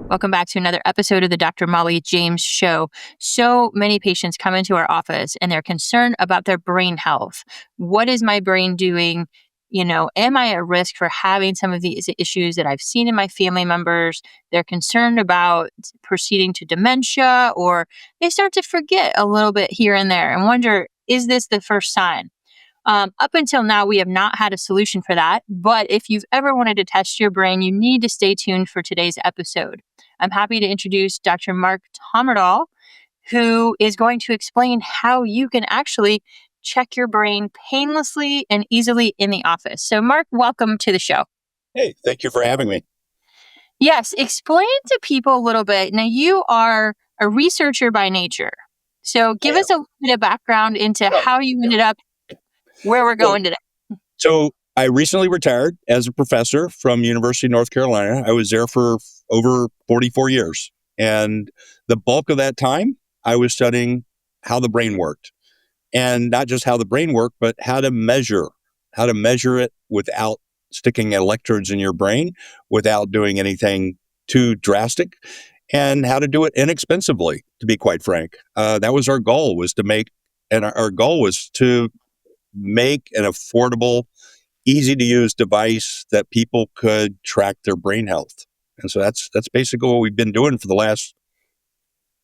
Welcome back to another episode of the Dr. Mollie James Show. So many patients come into our office and they're concerned about their brain health. What is my brain doing? Am I at risk for having some of these issues that I've seen in my family members? They're concerned about proceeding to dementia, or they start to forget a little bit here and there and wonder, is this the first sign? Up until now, we have not had a solution for that. But if you've ever wanted to test your brain, you need to stay tuned for today's episode. I'm happy to introduce Dr. Mark Tommerdahl, who is going to explain how you can actually check your brain painlessly and easily in the office. So, Mark, welcome to the show. Hey, thank you for having me. Yes, explain to people a little bit. Now, you are a researcher by nature. So, give us a little bit of background into how you ended up where we're going today. So I recently retired as a professor from University of North Carolina. I was there for over 44 years. And the bulk of that time, I was studying how the brain worked. And not just how the brain worked, but how to measure it without sticking electrodes in your brain, without doing anything too drastic, and how to do it inexpensively, to be quite frank. That was our goal, our goal was to make an affordable, easy to use device that people could track their brain health. And so that's basically what we've been doing for the last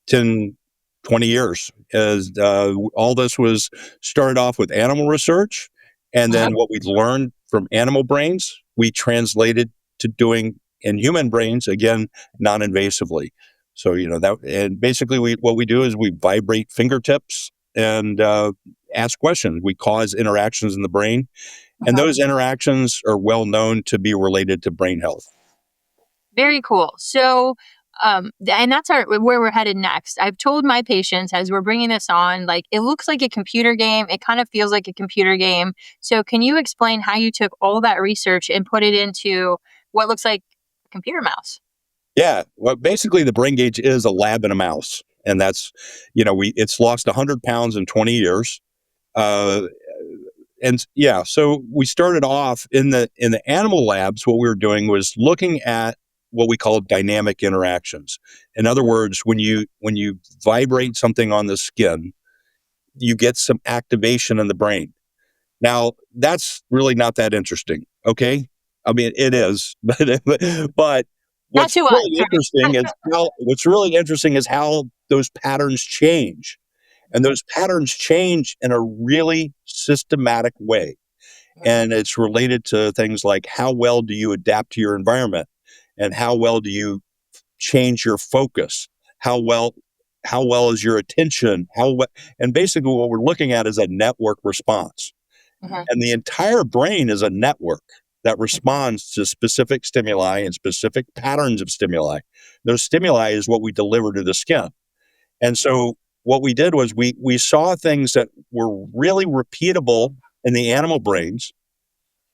10, 20 years. All this was started off with animal research, and then what we learned from animal brains, we translated to doing in human brains, again, non-invasively. So, and basically what we do is we vibrate fingertips and ask questions. We cause interactions in the brain, and those interactions are well known to be related to brain health. Very cool. So, and that's where we're headed next. I've told my patients as we're bringing this on, like, it looks like a computer game. It kind of feels like a computer game. So can you explain how you took all that research and put it into what looks like a computer mouse? Yeah. Well, basically the brain gauge is a lab in a mouse. And that's, it's lost 100 pounds in 20 years. So we started off in the animal labs. What we were doing was looking at what we call dynamic interactions. In other words, when you vibrate something on the skin, you get some activation in the brain. Now, that's really not that interesting. Okay. I mean, it is, but what's really interesting is how those patterns change. And those patterns change in a really systematic way. And it's related to things like how well do you adapt to your environment, and how well do you change your focus? How well is your attention? And basically what we're looking at is a network response. And the entire brain is a network that responds to specific stimuli and specific patterns of stimuli. Those stimuli is what we deliver to the skin. And so what we did was we saw things that were really repeatable in the animal brains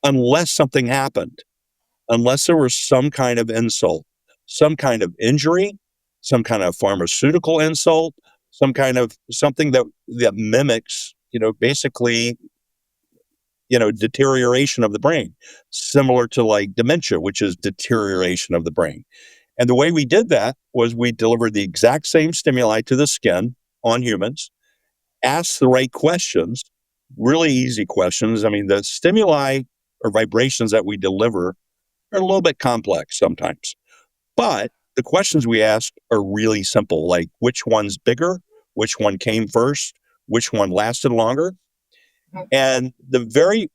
unless something happened, unless there was some kind of insult, some kind of injury, some kind of pharmaceutical insult, something that mimics, basically, deterioration of the brain, similar to like dementia, which is deterioration of the brain. And the way we did that was we delivered the exact same stimuli to the skin on humans, asked the right questions, really easy questions. I mean, the stimuli or vibrations that we deliver are a little bit complex sometimes, but the questions we ask are really simple, like which one's bigger, which one came first, which one lasted longer. And then we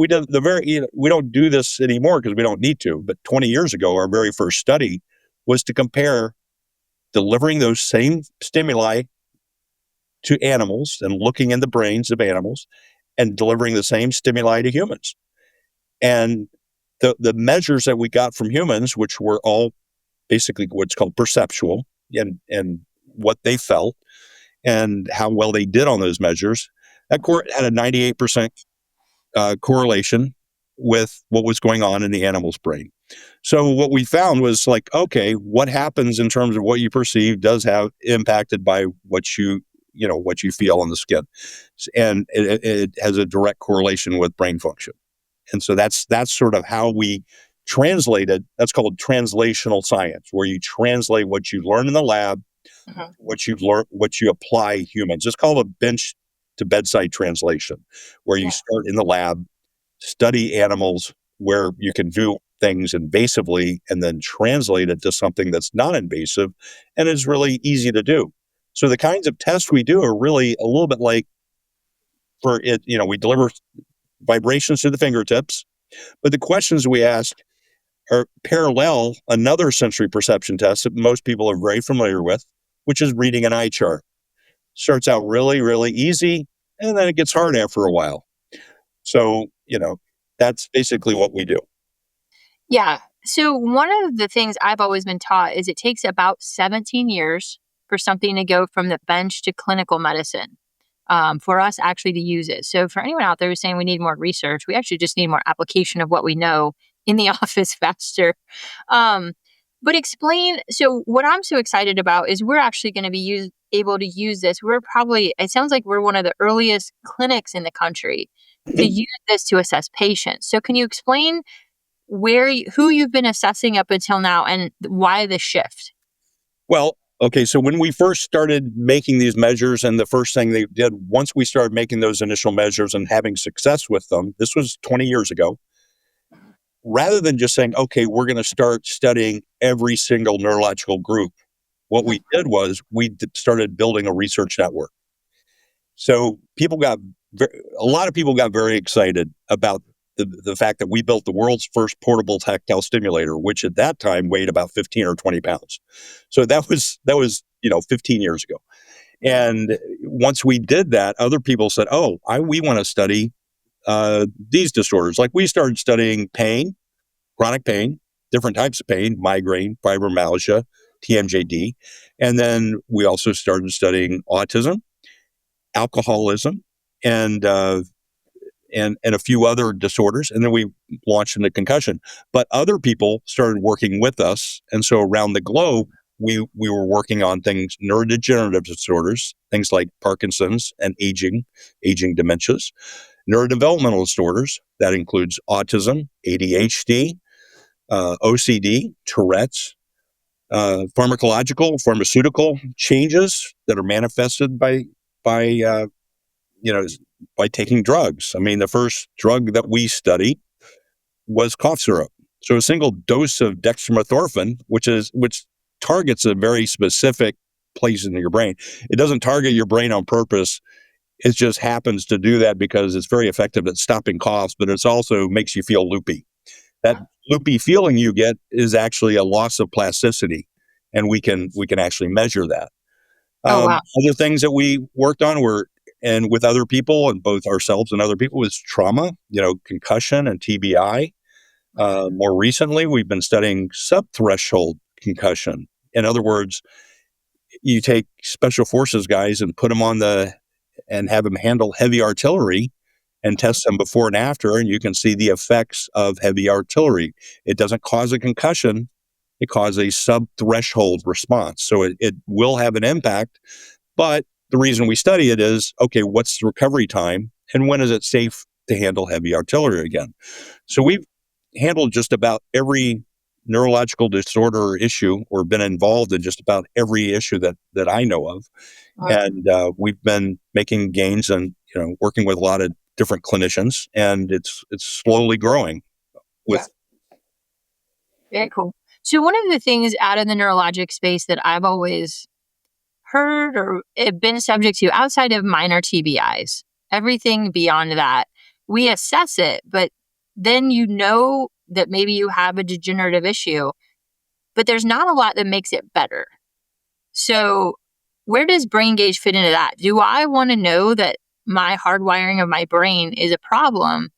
don't do this anymore because we don't need to, but 20 years ago, our very first study was to compare delivering those same stimuli to animals and looking in the brains of animals and delivering the same stimuli to humans. And the measures that we got from humans, which were all basically what's called perceptual and what they felt and how well they did on those measures, that had a 98% correlation with what was going on in the animal's brain. So what we found was like, okay, what happens in terms of what you perceive does have impacted by what you feel on the skin. And it has a direct correlation with brain function. And so that's sort of how we translated. That's called translational science, where you translate what you learn in the lab, Mhm. what you apply humans. It's called a bench to bedside translation, where you Yeah. start in the lab, study animals where you can do things invasively and then translate it to something that's non-invasive and is really easy to do. So the kinds of tests we do are really a little bit like for it, we deliver vibrations to the fingertips, but the questions we ask are parallel another sensory perception test that most people are very familiar with, which is reading an eye chart. Starts out really, really easy, and then it gets hard after a while. So, that's basically what we do. Yeah. So one of the things I've always been taught is it takes about 17 years for something to go from the bench to clinical medicine, for us actually to use it. So for anyone out there who's saying we need more research, we actually just need more application of what we know in the office faster. Um, but explain. So what I'm so excited about is we're actually going to be able to use this. We're probably, it sounds like we're one of the earliest clinics in the country to Mhm. use this to assess patients. So can you explain who you've been assessing up until now and why the shift? Well, okay, so when we first started making these measures, and the first thing they did once we started making those initial measures and having success with them, this was 20 years ago, rather than just saying, okay, we're going to start studying every single neurological group, what Mhm. we did was started building a research network. So a lot of people got very excited about the fact that we built the world's first portable tactile stimulator, which at that time weighed about 15 or 20 pounds. So that was 15 years ago. Yeah. And once we did that, other people said, "Oh, we want to study these disorders." Like we started studying pain, chronic pain, different types of pain, migraine, fibromyalgia, TMJD, and then we also started studying autism, alcoholism, and and a few other disorders, and then we launched into concussion. But other people started working with us, and so around the globe, we were working on things neurodegenerative disorders, things like Parkinson's and aging dementias, neurodevelopmental disorders that includes autism, ADHD, OCD, Tourette's, pharmaceutical changes that are manifested by you know, by taking drugs. I mean, the first drug that we studied was cough syrup. So a single dose of dextromethorphan, which targets a very specific place in your brain. It doesn't target your brain on purpose. It just happens to do that because it's very effective at stopping coughs, but it also makes you feel loopy. That loopy feeling you get is actually a loss of plasticity, and we can actually measure that. Oh, wow. Other things that we worked on were, and with other people, and both ourselves and other people, was trauma, concussion and TBI. More recently, we've been studying subthreshold concussion. In other words, you take special forces guys and put them and have them handle heavy artillery and Mhm. test them before and after, and you can see the effects of heavy artillery. It doesn't cause a concussion, it causes a subthreshold response. So it will have an impact, but the reason we study it is, okay, what's the recovery time and when is it safe to handle heavy artillery again? So we've handled just about every neurological disorder or issue, or been involved in just about every issue that I know of. Wow. And we've been making gains and working with a lot of different clinicians, and it's slowly growing Yeah. with. Very cool. So one of the things out of the neurologic space that I've always heard or been subject to outside of minor TBIs, everything beyond that, we assess it, but then you know that maybe you have a degenerative issue, but there's not a lot that makes it better. So, where does brain gauge fit into that? Do I want to know that my hardwiring of my brain is a problem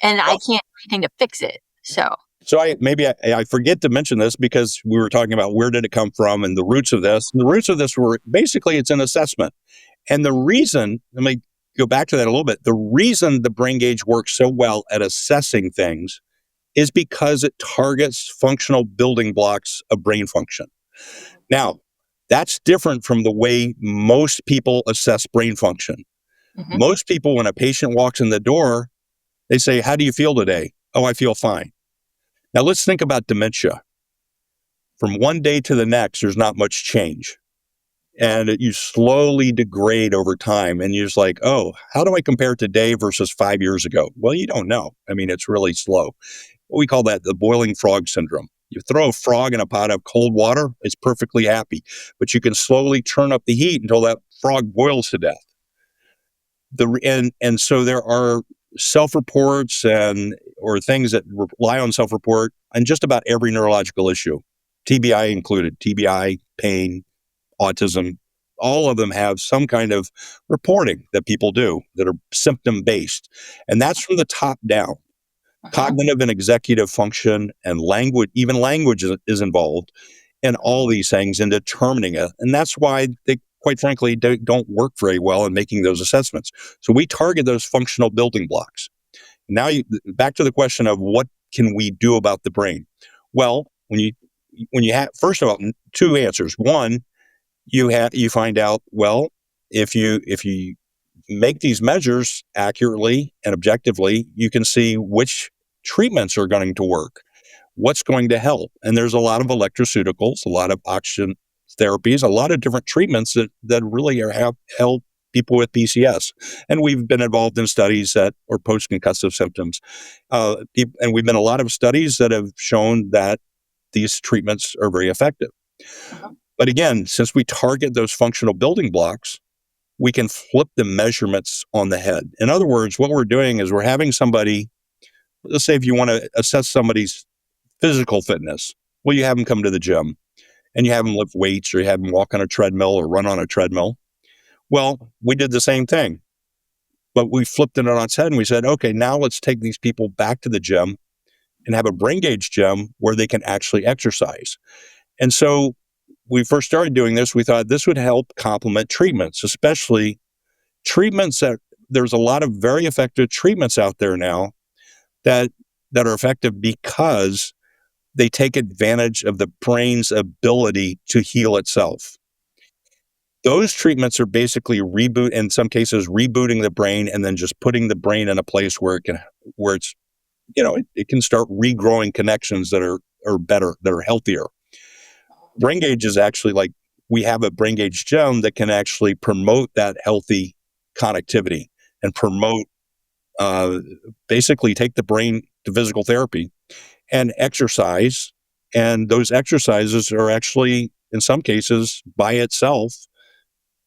and I Well, can't do anything to fix it? So, so I forget to mention this because we were talking about where did it come from and the roots of this. And the roots of this were basically it's an assessment. And the reason, let me go back to that a little bit. The reason the brain gauge works so well at assessing things is because it targets functional building blocks of brain function. Now, that's different from the way most people assess brain function. mhm. Most people, when a patient walks in the door, they say, "How do you feel today?" "Oh, I feel fine." Now let's think about dementia. From one day to the next, there's not much change. And you slowly degrade over time. And you're just like, oh, how do I compare today versus 5 years ago? Well, you don't know. I mean, it's really slow. We call that the boiling frog syndrome. You throw a frog in a pot of cold water, it's perfectly happy, but you can slowly turn up the heat until that frog boils to death. And so there are self-reports and or things that rely on self-report on just about every neurological issue, TBI included, TBI, pain, autism. All of them have some kind of reporting that people do that are symptom based, and that's from the top down. Uh-huh. Cognitive and executive function and language, even language is involved in all these things in determining it. And that's why they, quite frankly, don't work very well in making those assessments. So we target those functional building blocks. Now, back to the question of what can we do about the brain? Well, when you have, first of all, two answers. One, you find out, well, if you make these measures accurately and objectively, you can see which treatments are going to work, what's going to help. And there's a lot of electroceuticals, a lot of oxygen therapies, a lot of different treatments that really have helped people with PCS. And we've been involved in studies that or post-concussive symptoms. And we've been a lot of studies that have shown that these treatments are very effective. Uh-huh. But again, since we target those functional building blocks, we can flip the measurements on the head. In other words, what we're doing is we're having somebody, let's say if you want to assess somebody's physical fitness, well, you have them come to the gym and you have them lift weights or you have them walk on a treadmill or run on a treadmill. Well, we did the same thing, but we flipped it on its head and we said, okay, now let's take these people back to the gym and have a brain gauge gym where they can actually exercise. And so we first started doing this, we thought this would help complement treatments, especially treatments that there's a lot of very effective treatments out there now that are effective because they take advantage of the brain's ability to heal itself. Those treatments are basically in some cases, rebooting the brain and then just putting the brain in a place where it's, it can start regrowing connections that are better, that are healthier. Brain gauge is actually like we have a brain gauge gem that can actually promote that healthy connectivity and promote, basically take the brain to physical therapy and exercise. And those exercises are actually, in some cases, by itself,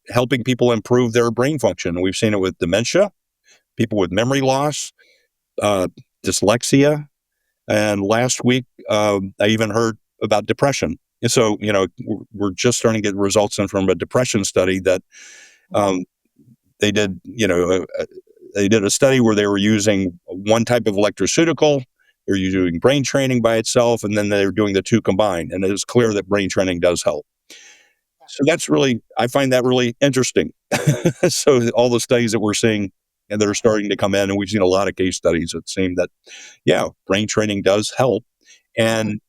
helping people improve their brain function. We've seen it with dementia, people with memory loss, uh, dyslexia. And last week, I even heard about depression. And so, we're just starting to get results in from a depression study that um, they did, they did a study where they were using one type of electroceutical, they're using brain training by itself, and then they're doing the two combined. And it was clear that brain training does help. So I find that really interesting. So all the studies that we're seeing and that are starting to come in, and we've seen a lot of case studies that seem that, yeah, brain training does help. And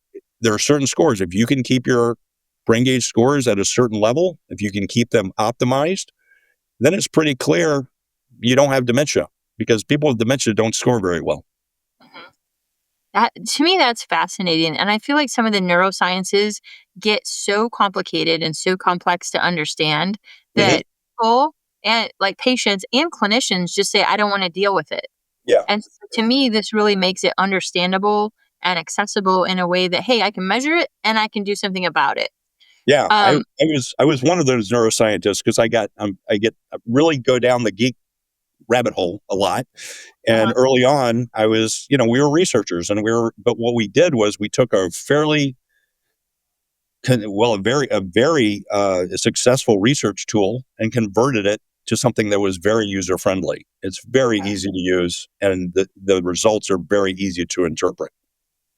there are certain scores. If you can keep your brain gauge scores at a certain level, if you can keep them optimized, then it's pretty clear you don't have dementia because people with dementia don't score very well. That to me, that's fascinating. And I feel like some of the neurosciences get so complicated and so complex to understand Hmm. that people and like patients and clinicians just say, I don't want to deal with it. Yeah. And so to me, this really makes it understandable and accessible in a way that, hey, I can measure it and I can do something about it. Yeah. Um, I was one of those neuroscientists because I really go down the geek rabbit hole a lot. And uh-huh, early on, we were researchers but what we did was we took a fairly, a very successful research tool and converted it to something that was very user friendly. It's very easy to use and the results are very easy to interpret.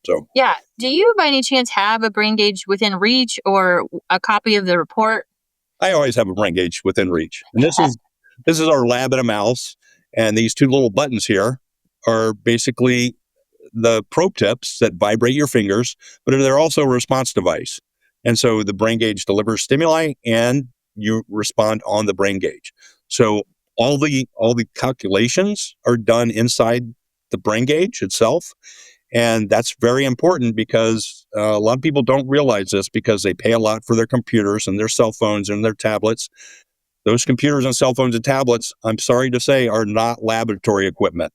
So yeah. Do you by any chance have a brain gauge within reach or a copy of the report? I always have a brain gauge within reach. And this is our lab in a mouse. And these two little buttons here are basically the probe tips that vibrate your fingers, but they're also a response device. And so the brain gauge delivers stimuli and you respond on the brain gauge. So all the calculations are done inside the brain gauge itself. And that's very important because a lot of people don't realize this because they pay a lot for their computers and their cell phones and their tablets. Those computers and cell phones and tablets, I'm sorry to say, are not laboratory equipment.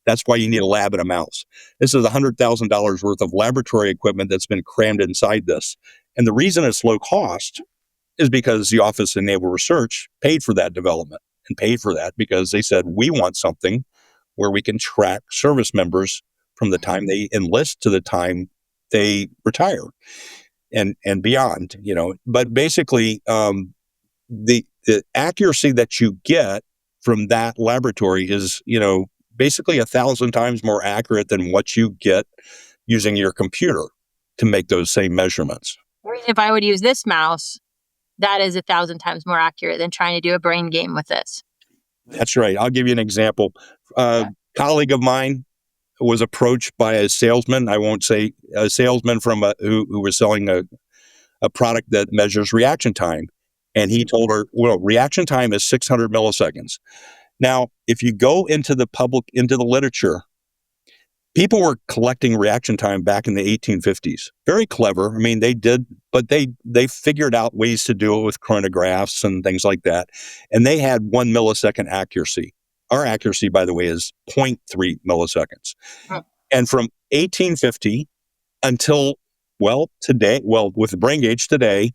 That's why you need a lab and a mouse. This is $100,000 worth of laboratory equipment that's been crammed inside this. And the reason it's low cost is because the Office of Naval Research paid for that development and paid for that because they said, we want something where we can track service members from the time they enlist to the time they retire and beyond, But basically, the accuracy that you get from that laboratory is, basically 1,000 times more accurate than what you get using your computer to make those same measurements. If I would use this mouse, that is 1,000 times more accurate than trying to do a brain game with this. That's right. I'll give you an example. A colleague of mine was approached by a salesman. I won't say a salesman who was selling a product that measures reaction time. And he told her, well, reaction time is 600 milliseconds. Now, if you go into the literature, people were collecting reaction time back in the 1850s. Very clever. I mean, they did, but they figured out ways to do it with chronographs and things like that. And they had 1 millisecond accuracy. Our accuracy, by the way, is 0.3 milliseconds. Huh. And from 1850 until, today, with the brain gauge today,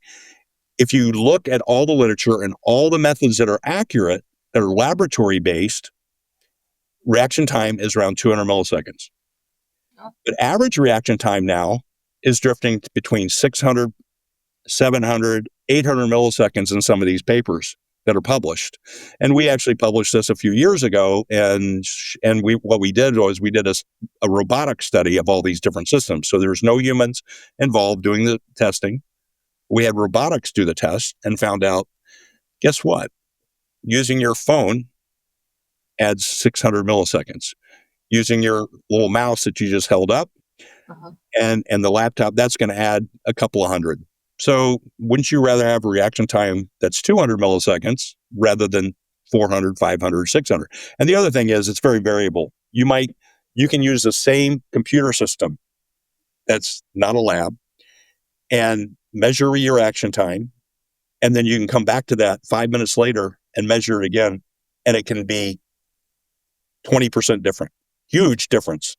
if you look at all the literature and all the methods that are accurate, that are laboratory based, reaction time is around 200 milliseconds. But average reaction time now is drifting between 600, 700, 800 milliseconds in some of these papers that are published. And we actually published this a few years ago. And what we did was we did a robotic study of all these different systems. So there's no humans involved doing the testing. We had robotics do the test and found out, guess what? Using your phone adds 600 milliseconds. Using your little mouse that you just held up and the laptop, that's going to add a couple of hundred. So wouldn't you rather have a reaction time that's 200 milliseconds rather than 400, 500, 600? And the other thing is it's very variable. You can use the same computer system that's not a lab and measure your reaction time. And then you can come back to that 5 minutes later and measure it again. And it can be 20% different. Huge difference.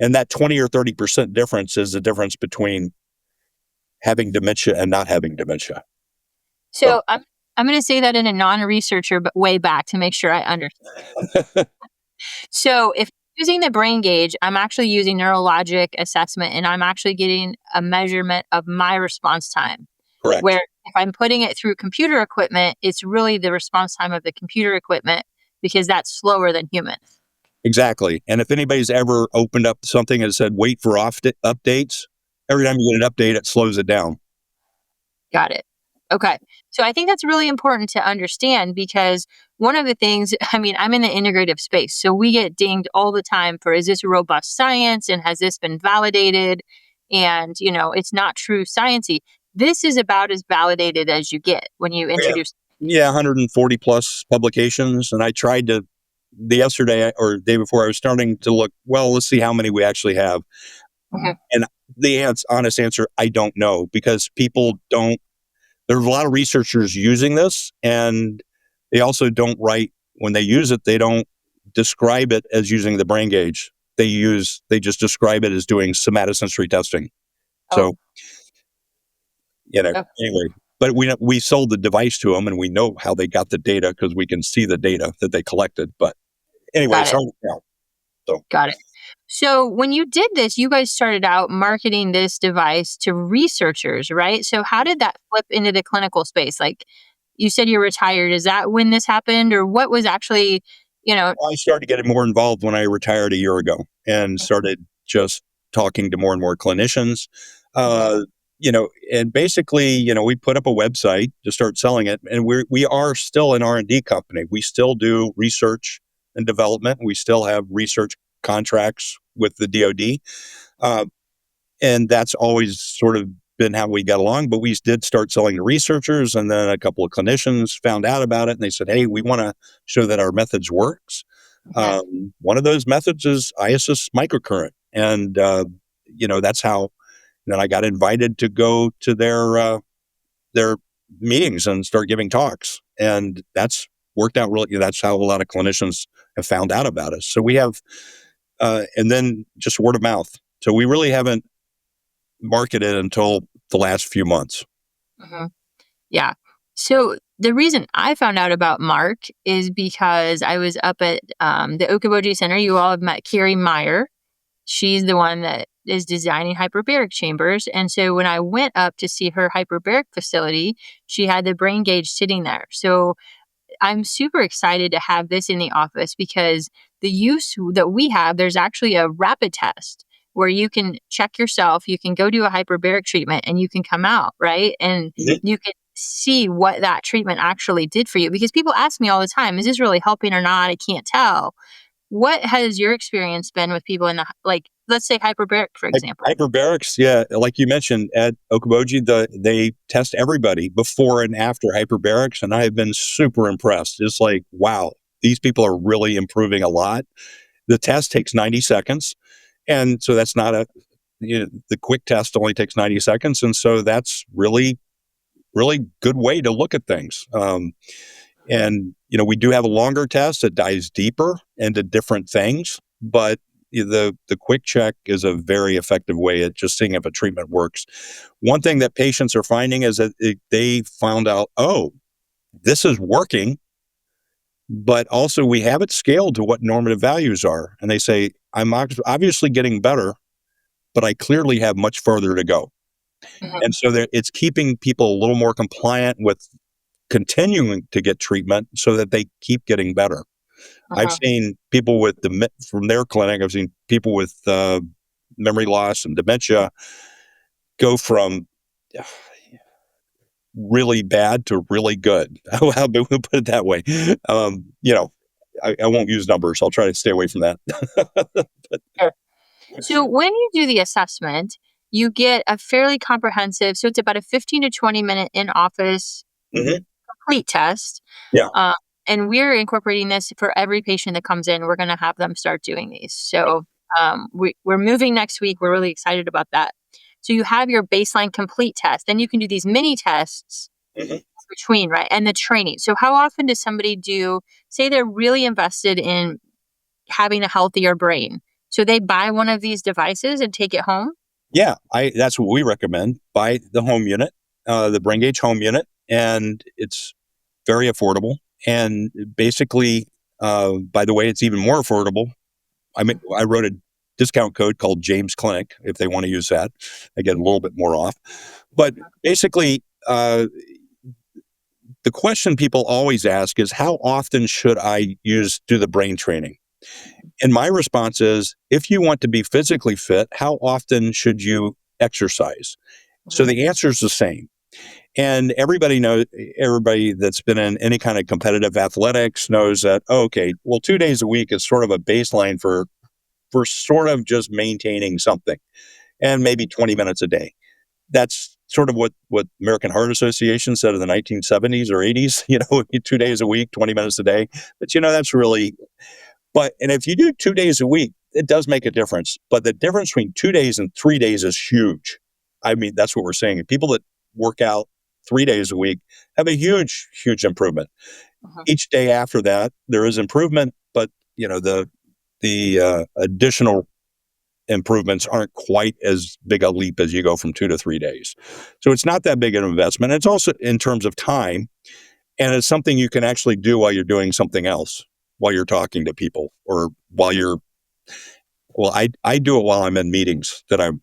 And that 20 or 30% difference is the difference between having dementia and not having dementia. So I'm going to say that in a non-researcher but way back to make sure I understand. So if using the brain gauge, I'm actually using neurologic assessment and I'm actually getting a measurement of my response time. Correct. Where if I'm putting it through computer equipment, it's really the response time of the computer equipment because that's slower than humans. Exactly. And if anybody's ever opened up something and said, wait for updates, every time you get an update, it slows it down. Got it. Okay. So I think that's really important to understand because one of the things, I'm in the integrative space. So we get dinged all the time for, is this robust science and has this been validated? And, it's not true sciencey. This is about as validated as you get when you introduce. Yeah, 140 plus publications. And I tried to, yesterday or the day before, I was starting to look, let's see how many we actually have. Mm-hmm. And the honest answer, I don't know, because people don't, there's a lot of researchers using this, and they also don't write, when they use it, they don't describe it as using the brain gauge. They just describe it as doing somatosensory testing. So, anyway, but we sold the device to them and we know how they got the data because we can see the data that they collected. But anyway, Got it. So when you did this, you guys started out marketing this device to researchers, right? So how did that flip into the clinical space? Like you said you're retired. Is that when this happened or what was actually, I started getting more involved when I retired a year ago and started just talking to more and more clinicians, and basically, we put up a website to start selling it. And we are still an R&D company. We still do research and development. We still have research contracts with the DoD. And that's always sort of been how we got along. But we did start selling to researchers, and then a couple of clinicians found out about it and they said, hey, we want to show that our methods works. Okay. One of those methods is ISS microcurrent. And that's how then I got invited to go to their meetings and start giving talks. And that's worked out really. That's how a lot of clinicians have found out about us. So we have, and then just word of mouth. So we really haven't marketed until the last few months. Mhm. Yeah. So the reason I found out about Mark is because I was up at the Okoboji Center. You all have met Carrie Meyer. She's the one that is designing hyperbaric chambers. And so when I went up to see her hyperbaric facility, she had the brain gauge sitting there. So I'm super excited to have this in the office because the use that we have, there's actually a rapid test where you can check yourself, you can go do a hyperbaric treatment and you can come out, right? And Mhm. you can see what that treatment actually did for you because people ask me all the time, is this really helping or not? I can't tell. What has your experience been with people in the, like, let's say hyperbaric, for example? Hyperbarics, yeah, like you mentioned at Okoboji, they test everybody before and after hyperbarics, and I have been super impressed. It's like, wow, these people are really improving a lot. The test takes 90 seconds, and so that's not the quick test only takes 90 seconds, and so that's really good way to look at things. And we do have a longer test that dives deeper into different things, but the quick check is a very effective way at just seeing if a treatment works. One thing that patients are finding is that they found out, oh, this is working, but also we have it scaled to what normative values are, and they say, I'm obviously getting better, but I clearly have much further to go. Mhm. And so it's keeping people a little more compliant with continuing to get treatment so that they keep getting better. I've Mhm. seen people with from their clinic. I've seen people with memory loss and dementia go from really bad to really good. How about we put it that way? I won't use numbers. I'll try to stay away from that. Sure. So when you do the assessment, you get a fairly comprehensive, so it's about a 15 to 20-minute in office Mhm. complete test. Yeah. Uh, and we're incorporating this for every patient that comes in. We're going to have them start doing these. So we're moving next week. We're really excited about that. So you have your baseline complete test. Then you can do these mini tests Mhm. between, right? And the training. So how often does somebody do, say they're really invested in having a healthier brain? So they buy one of these devices and take it home? Yeah, that's what we recommend. Buy the home unit, the Brain Gauge home unit, and it's very affordable. And basically, by the way, it's even more affordable. I wrote a discount code called James Clinic if they want to use that. I get a little bit more off. But basically, the question people always ask is, how often should I do the brain training? And my response is, if you want to be physically fit, how often should you exercise? So Mhm. the answer is the same. And everybody that's been in any kind of competitive athletics knows that, oh, okay, well, 2 days a week is sort of a baseline for sort of just maintaining something, and maybe 20 minutes a day. That's sort of what American Heart Association said in the 1970s or 80s, 2 days a week, 20 minutes a day. But, that's really, and if you do 2 days a week, it does make a difference. But the difference between 2 days and 3 days is huge. I mean, that's what we're saying. People that work out 3 days a week have a huge, huge improvement. Mhm. Each day after that, there is improvement, but the additional improvements aren't quite as big a leap as you go from 2 to 3 days. So it's not that big an investment. It's also in terms of time, and it's something you can actually do while you're doing something else, while you're talking to people, or while I do it while I'm in meetings that I'm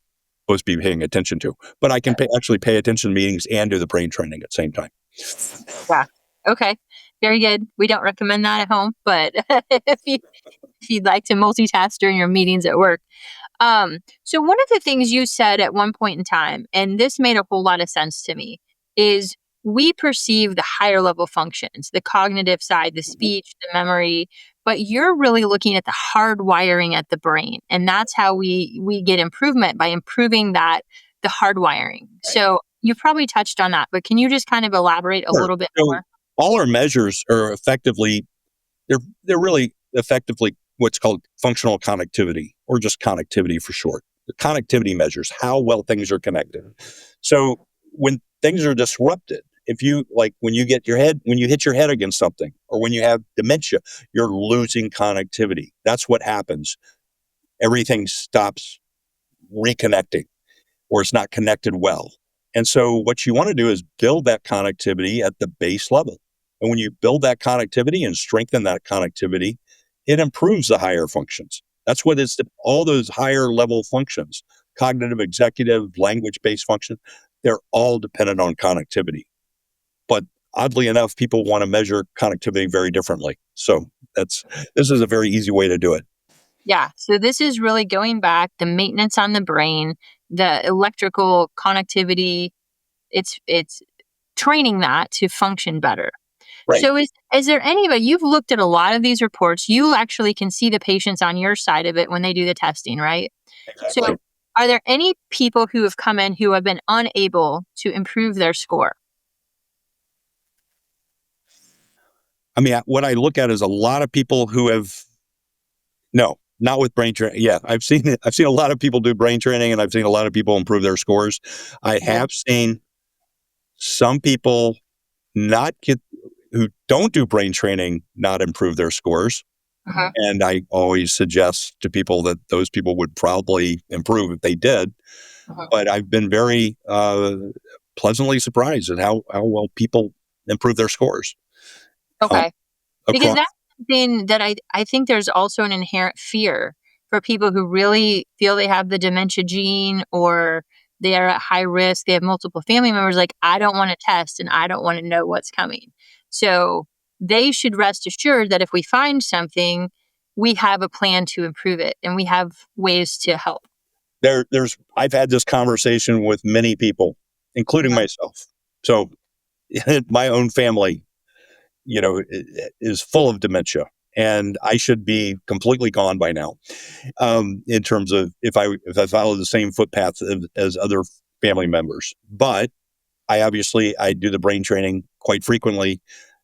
supposed to be paying attention to, but I can actually pay attention to meetings and do the brain training at the same time. Yeah. Okay. Very good. We don't recommend that at home, but if you'd like to multitask during your meetings at work. So one of the things you said at one point in time, and this made a whole lot of sense to me, is we perceive the higher level functions, the cognitive side, the speech, the memory, but you're really looking at the hardwiring at the brain. And that's how we get improvement by improving the hardwiring. So you've probably touched on that, but can you just kind of elaborate a Sure. little bit So more? all our measures are effectively they're really effectively what's called functional connectivity, or just connectivity for short. The connectivity measures how well things are connected. So when things are disrupted, if you like when you hit your head against something, or when you have dementia, you're losing connectivity. That's what happens. Everything stops reconnecting, or it's not connected well. And so what you want to do is build that connectivity at the base level. And when you build that connectivity and strengthen that connectivity, it improves the higher functions. That's what it's all those higher level functions, cognitive, executive, language based function, they're all dependent on connectivity. But oddly enough, people want to measure connectivity very differently. So this is a very easy way to do it. Yeah. So this is really going back the maintenance on the brain, the electrical connectivity. It's training that to function better. Right. So is there anybody you've looked at a lot of these reports, you actually can see the patients on your side of it when they do the testing, right? Exactly. So are there any people who have come in who have been unable to improve their score? I mean, what I look at is a lot of people who have no, not with brain training. Yeah, I've seen it. I've seen a lot of people do brain training, and I've seen a lot of people improve their scores. I Mhm. have seen some people not get who don't do brain training not improve their scores. Uh-huh. And I always suggest to people that those people would probably improve if they did. Uh-huh. But I've been very pleasantly surprised at how well people improve their scores uh, Okay. Because across. that's something that I think there's also an inherent fear for people who really feel they have the dementia gene, or they are at high risk. They have multiple family members. Like, I don't want to test and I don't want to know what's coming. So they should rest assured that if we find something, we have a plan to improve it and we have ways to help. There's I've had this conversation with many people, including Mhm. myself. So my own family, is full of dementia, and I should be completely gone by now. In terms of if I follow the same footpath as other family members, but I do the brain training quite frequently.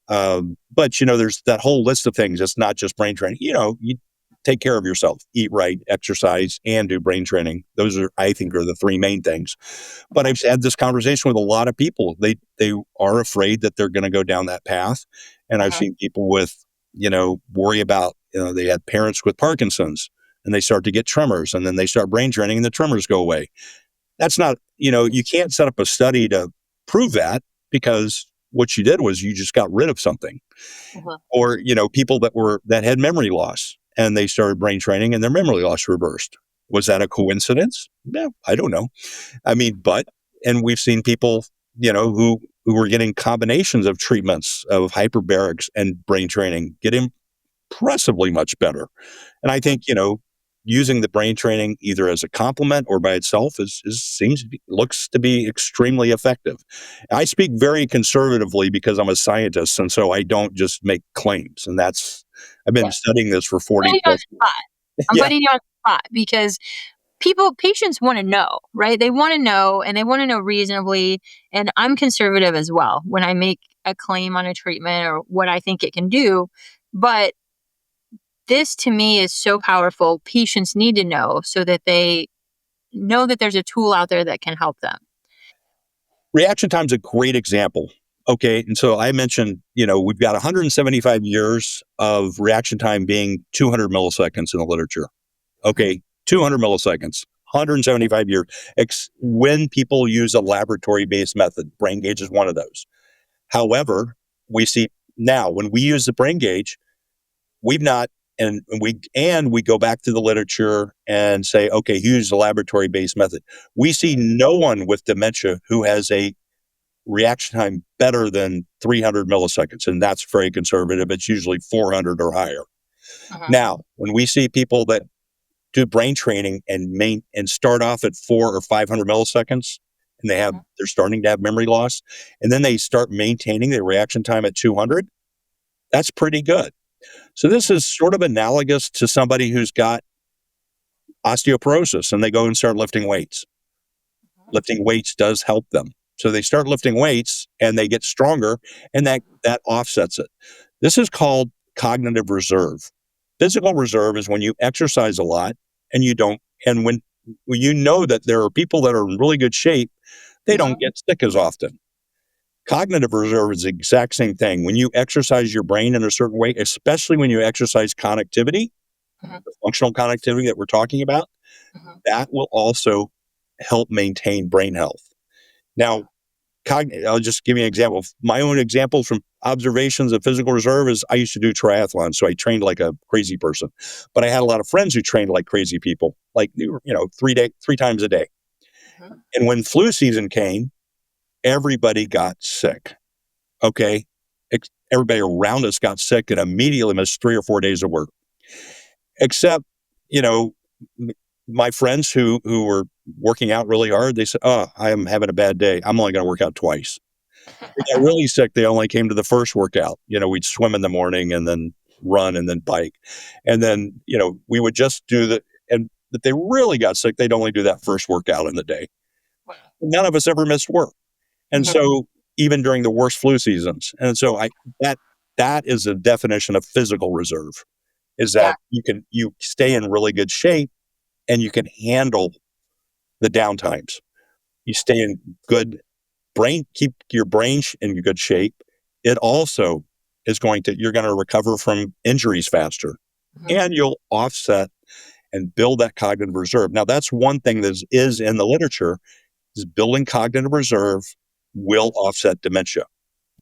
But there's that whole list of things. It's not just brain training. You take care of yourself, eat right, exercise, and do brain training. Those I think, are the three main things. But Mhm. I've had this conversation with a lot of people. They are afraid that they're going to go down that path, and I've Mhm. seen people with worry about they had parents with Parkinson's, and they start to get tremors, and then they start brain training, and the tremors go away. That's not, you can't set up a study to prove that, because what you did was you just got rid of something. Mhm. Or, people that had memory loss, and they started brain training and their memory loss reversed. Was that a coincidence? Yeah, I don't know. I mean, and we've seen people, who were getting combinations of treatments of hyperbarics and brain training get impressively much better. And I think, using the brain training either as a complement or by itself looks to be extremely effective. I speak very conservatively because I'm a scientist, and so I don't just make claims. And I've been Yeah. studying this for Putting 40 you on plus. the spot. I'm Yeah. putting you on the spot because patients want to know, right? They want to know and they want to know reasonably. And I'm conservative as well when I make a claim on a treatment or what I think it can do. But this to me is so powerful. Patients need to know so that they know that there's a tool out there that can help them. Reaction time's a great example. Okay. And so I mentioned, we've got 175 years of reaction time being 200 milliseconds in the literature. Mhm. Okay, 200 milliseconds, 175 years. When people use a laboratory based method, brain gauge is one of those. However, we see now when we use the brain gauge, we've not, and we go back to the literature and say, okay, use a laboratory based method. We see no one with dementia who has a reaction time better than 300 milliseconds, and that's very conservative. It's usually 400 or higher. Mhm. Now, when we see people that do brain training and start off at 400 or 500 milliseconds, and Mhm. they're starting to have memory loss, and then they start maintaining their reaction time at 200. That's pretty good. So this Mhm. is sort of analogous to somebody who's got osteoporosis and they go and start lifting weights. Lifting weights does help them. So they start lifting weights and they get stronger, and that offsets it. This is called cognitive reserve. Physical reserve is when you exercise a lot and you don't, and when well, you know that there are people that are in really good shape, they don't Mhm. get sick as often. Cognitive reserve is the exact same thing. When you exercise your brain in a certain way, especially when you exercise connectivity, Mhm. the functional connectivity that we're talking about, Mhm. that will also help maintain brain health. Now, I'll just give you an example. My own example from observations of physical reserve is I used to do triathlon, so I trained like a crazy person. But I had a lot of friends who trained like crazy people, like 3 times a day. Mhm. And when flu season came, everybody got sick. Okay, everybody around us got sick and immediately missed 3 or 4 days of work. Except, you know, my friends who were working out really hard, they said, "Oh, I am having a bad day. I'm only going to work out twice." They got really sick, they only came to the first workout. We'd swim in the morning and then run and then bike. And then, we would just do the and if they really got sick, they'd only do that first workout in the day. Wow. None of us ever missed work. And Mhm. so even during the worst flu seasons. And so that that is a definition of physical reserve, is Yeah. that you stay in really good shape and you can handle the downtimes. You stay in good keep your brain in good shape. It also you're going to recover from injuries faster, Mhm. and you'll offset and build that cognitive reserve. Now, that's one thing that is in the literature, is building cognitive reserve will offset dementia.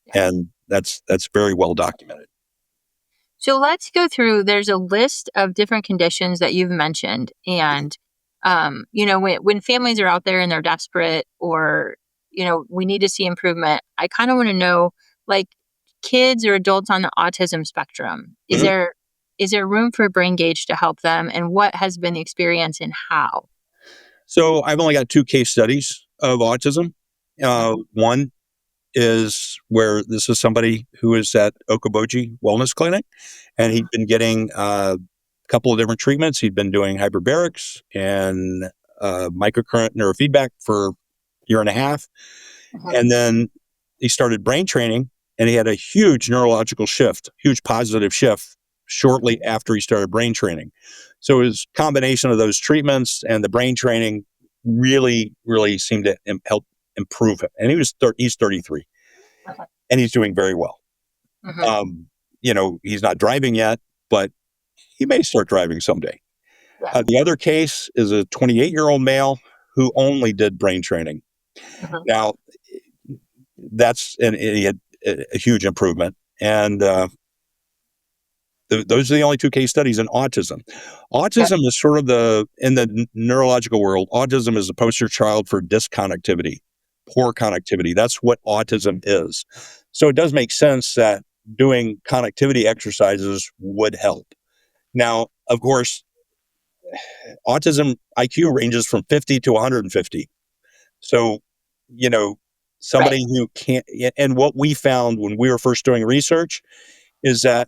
Yes. And that's very well documented. So let's go through. There's a list of different conditions that you've mentioned, and when families are out there and they're desperate, or we need to see improvement. I kind of want to know, like, kids or adults on the autism spectrum. Is Mhm. there room for brain gauge to help them, and what has been the experience and how? So I've only got 2 case studies of autism. Mhm. One is where this is somebody who is at Okoboji Wellness Clinic, and he'd been getting a couple of different treatments. He'd been doing hyperbarics and microcurrent neurofeedback for a year and a half. Mhm. And then he started brain training, and he had a huge neurological shift, huge positive shift shortly after he started brain training. So his combination of those treatments and the brain training really, really seemed to help improve him. And he's 33 Okay. and he's doing very well. Mhm. Um, he's not driving yet, but he may start driving someday. Yeah. The other case is a 28-year-old male who only did brain training. Mhm. Now, and he had a huge improvement. And those are the only 2 case studies in autism. Okay. Autism is sort of in the neurological world, autism is the poster child for disconnectivity, poor connectivity. That's what autism is. So it does make sense that doing connectivity exercises would help. Now, of course, autism IQ ranges from 50 to 150. So, you know, Right. somebody who can't, and what we found when we were first doing research is that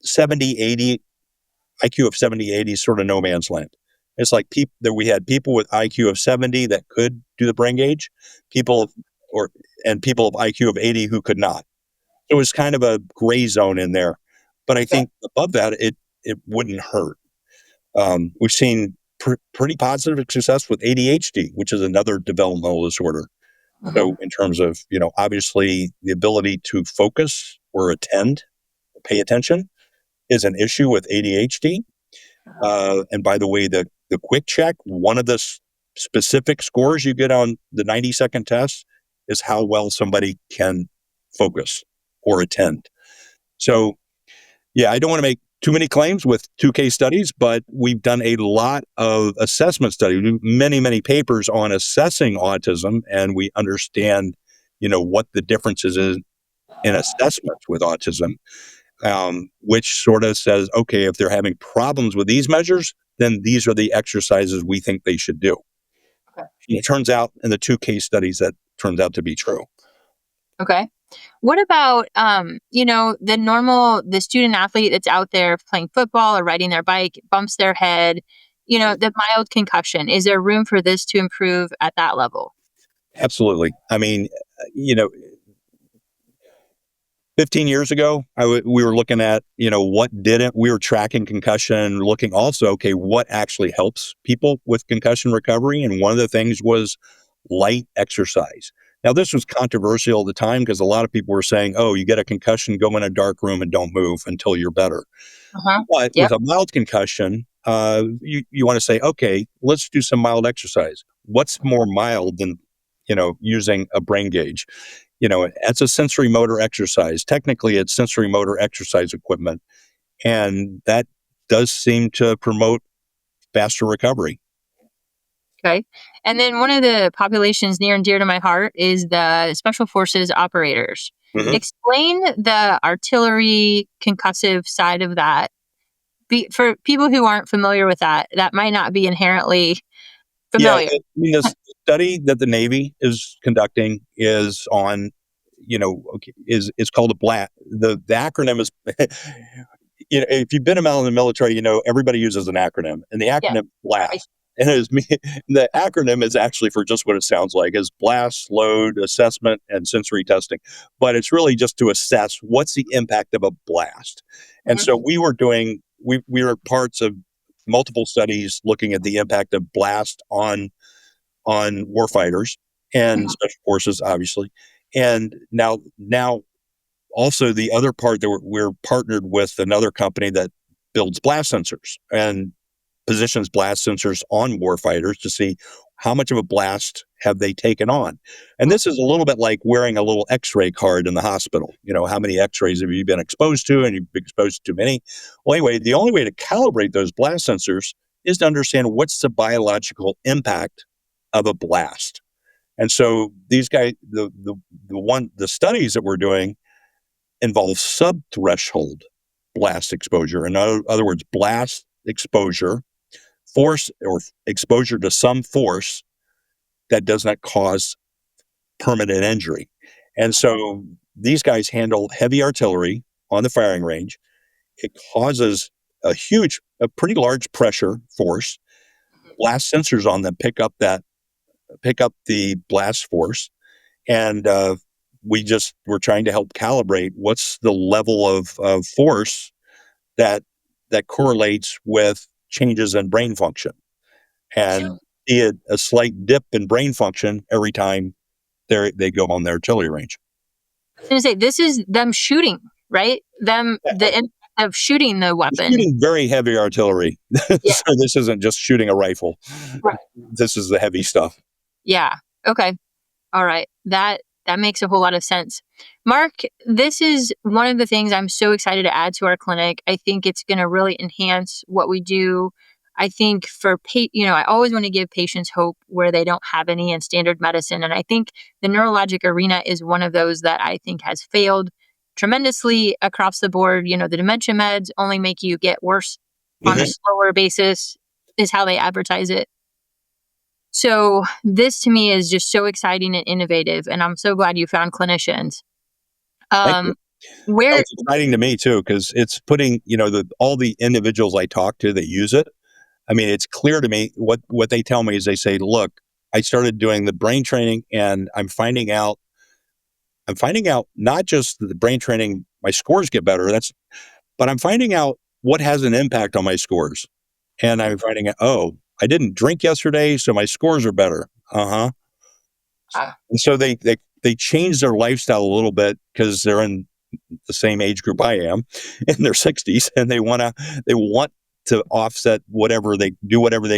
70, 80, IQ of 70, 80 is sort of no man's land. It's like people that we had people with IQ of 70 that could do the brain gauge, people or and people of IQ of 80 who could not. So it was kind of a gray zone in there. But I Okay. think above that, it wouldn't hurt. We've seen pretty positive success with ADHD, which is another developmental disorder. Mhm. So in terms of, obviously the ability to focus or attend, pay attention is an issue with ADHD. Uh-huh. And by the way, the quick check, one of the specific scores you get on the 90-second test is how well somebody can focus or attend. So, yeah, I don't want to make too many claims with 2 case studies, but we've done a lot of assessment studies, many, many papers on assessing autism, and we understand, what the differences is in assessment with autism, which sort of says, okay, if they're having problems with these measures, then these are the exercises we think they should do. Okay. And it turns out in the 2 case studies that turns out to be true. Okay. What about the student athlete that's out there playing football or riding their bike, bumps their head, the mild concussion. Is there room for this to improve at that level? Absolutely. I mean, you know, 15 years ago, we were looking at, what didn't. We were tracking concussion, looking also, okay, what actually helps people with concussion recovery. And one of the things was light exercise. Now, this was controversial at the time because a lot of people were saying, oh, you get a concussion, go in a dark room and don't move until you're better. Uh-huh. But with Yep. a mild concussion, you want to say, okay, let's do some mild exercise. What's more mild than, using a brain gauge? It's a sensory motor exercise. Technically, it's sensory motor exercise equipment. And that does seem to promote faster recovery. Okay. And then one of the populations near and dear to my heart is the special forces operators. Mhm. Explain the artillery concussive side of that. For people who aren't familiar with that, that might not be inherently Yeah, familiar. this study that the Navy is conducting is on, okay, is called a BLAST. The acronym is, if you've been around in the military, everybody uses an acronym, and the Yeah. acronym Right. BLAST. And it is me. The acronym is actually for just what it sounds like: is blast, load, assessment, and sensory testing. But it's really just to assess what's the impact of a blast. And Mhm. so we were parts of multiple studies looking at the impact of blast on warfighters and Mhm. special forces, obviously. And now also the other part that we're partnered with another company that builds blast sensors and positions blast sensors on warfighters to see how much of a blast have they taken on. And this is a little bit like wearing a little x-ray card in the hospital. How many x-rays have you been exposed to, and you've been exposed to too many? Well, anyway, the only way to calibrate those blast sensors is to understand what's the biological impact of a blast. And so these guys, the studies that we're doing involve sub-threshold blast exposure. In other words, blast exposure, force or exposure to some force that does not cause permanent injury. And so these guys handle heavy artillery on the firing range. It causes a pretty large pressure force. Blast sensors on them pick up the blast force, and we're trying to help calibrate what's the level of force that that correlates with changes in brain function, and see a slight dip in brain function every time they go on their artillery range. I was going to say, this is them shooting, right? The Yeah, impact of shooting the weapon. shooting very heavy artillery. Yeah. So this isn't just shooting a rifle. Right. This is the heavy stuff. Yeah. Okay. All right. That makes a whole lot of sense. Mark, this is one of the things I'm so excited to add to our clinic. I think it's going to really enhance what we do. I think I always want to give patients hope where they don't have any in standard medicine, and I think the neurologic arena is one of those that I think has failed tremendously across the board. The dementia meds only make you get worse on a Mhm. slower basis is how they advertise it. So this to me is just so exciting and innovative, and I'm so glad you found clinicians. Thank you. Um, No, where it's exciting to me too because it's putting all the individuals I talk to that use it. I mean, it's clear to me what they tell me is they say, "Look, I started doing the brain training, and I'm finding out not just that the brain training, my scores get better. But I'm finding out what has an impact on my scores, and I'm finding out, oh, I didn't drink yesterday, so my scores are better. Uh huh. uh, And so they change their lifestyle a little bit because they're in the same age group I am in their 60s, and they want to offset whatever they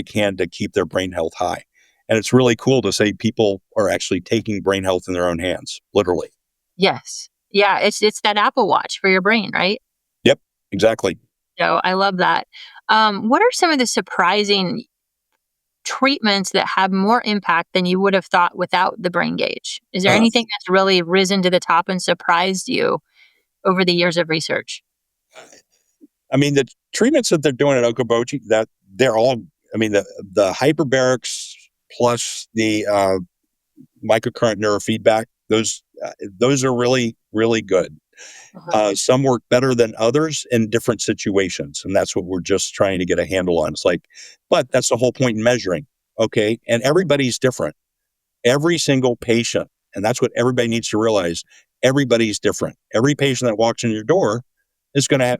can to keep their brain health high. And it's really cool to say people are actually taking brain health in their own hands, literally. yes, yeah, it's that Apple Watch for your brain, right? Yep, exactly. So I love that. What are some of the surprising treatments that have more impact than you would have thought without the brain gauge? Is there Uh, anything that's really risen to the top and surprised you over the years of research? I mean, the treatments that they're doing at Okoboji, that they're all, I mean, the hyperbarics plus the microcurrent neurofeedback, those are really, really good. Uh-huh. Some work better than others in different situations, and that's what we're just trying to get a handle on. It's like, but that's the whole point in measuring, okay? And everybody's different. Every single patient, and that's what everybody needs to realize. everybody's different. Every patient that walks in your door is going to have,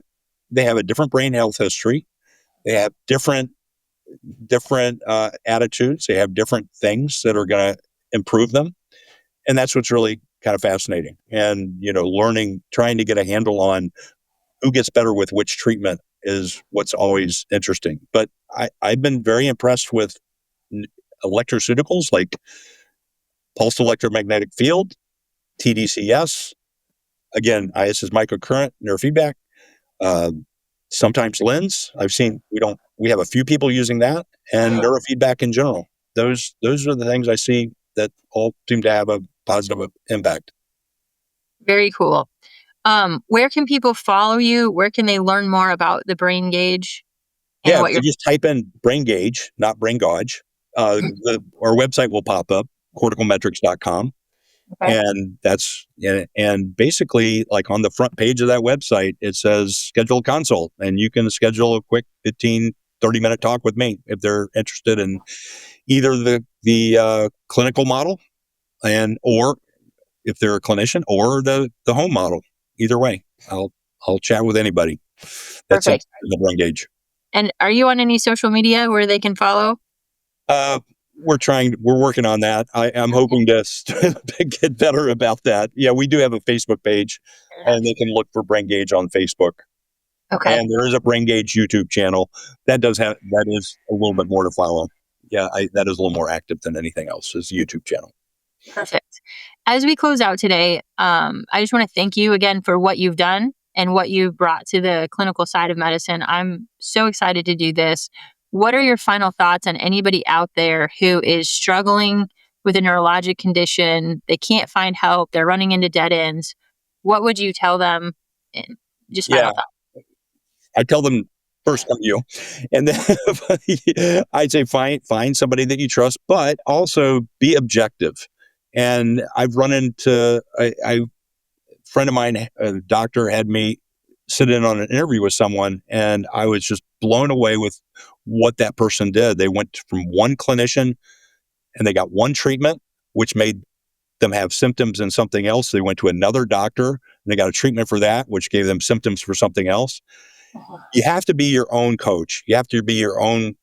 they have a different brain health history. They have different attitudes. They have different things that are going to improve them. And that's what's really kind of fascinating. And, learning, trying to get a handle on who gets better with which treatment is what's always interesting. But I've been very impressed with electroceuticals like pulsed electromagnetic field, TDCS, again, IS is microcurrent, neurofeedback, uh, sometimes lens. We have a few people using that, and neurofeedback in general. Those are the things I see that all seem to have a positive impact. Very cool. Where can people follow you? Where can they learn more about the brain gauge and Yeah, if what they you're just type in brain gauge, not brain gauge, our website will pop up, corticalmetrics.com. okay? And basically, like on the front page of that website, it says schedule a consult, and you can schedule a quick 15-30 minute talk with me if they're interested in either the clinical model, and or if they're a clinician, or the home model. Either way, I'll chat with anybody that's Perfect. interested in the brain gauge. And are you on any social media where they can follow? Uh, we're working on that. I'm hoping to get better about that. Yeah, we do have a Facebook page, Fair and enough. they can look for Brain Gauge on Facebook. Okay, And there is a Brain Gauge YouTube channel that is a little bit more to follow. Yeah, that is a little more active than anything else. Is the YouTube channel. perfect. As we close out today, I just want to thank you again for what you've done and what you've brought to the clinical side of medicine. I'm so excited to do this. What are your final thoughts on anybody out there who is struggling with a neurologic condition? They can't find help, they're running into dead ends. What would you tell them? And just Yeah, final thought. I tell them first come to you, and then I'd say find somebody that you trust, but also be objective. And I've run into I friend of mine, a doctor, had me sit in on an interview with someone, and I was just blown away with what that person did. They went from one clinician and they got one treatment, which made them have symptoms in something else. They went to another doctor and they got a treatment for that, which gave them symptoms for something else. You have to be your own coach. You have to be your own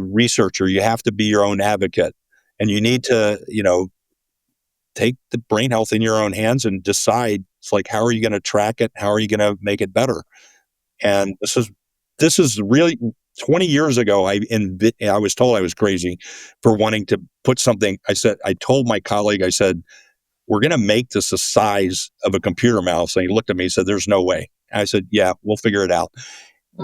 researcher. You have to be your own advocate, and you need to, take the brain health in your own hands and decide. It's like, how are you going to track it? How are you going to make it better? And this is really 20 years ago. I was told I was crazy for wanting to put something. I told my colleague, I said, we're going to make this the size of a computer mouse. And he looked at me and said, there's no way. And I said, yeah, we'll figure it out.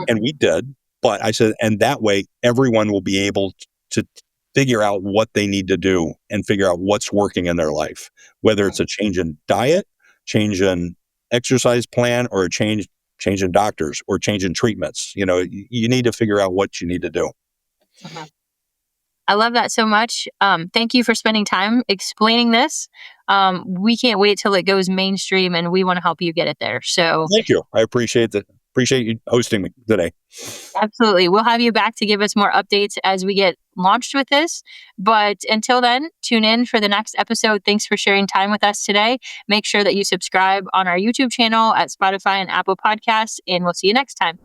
And we did. But I said, and that way, everyone will be able to figure out what they need to do and figure out what's working in their life, whether it's a change in diet, change in exercise plan, or a change in doctors or change in treatments. You need to figure out what you need to do. Mhm. I love that so much. Thank you for spending time explaining this. We can't wait till it goes mainstream, and we want to help you get it there. So, Thank you. I appreciate you hosting me today. absolutely, we'll have you back to give us more updates as we get launched with this. But until then, tune in for the next episode. Thanks for sharing time with us today. Make sure that you subscribe on our YouTube channel, at Spotify and Apple Podcasts, and we'll see you next time.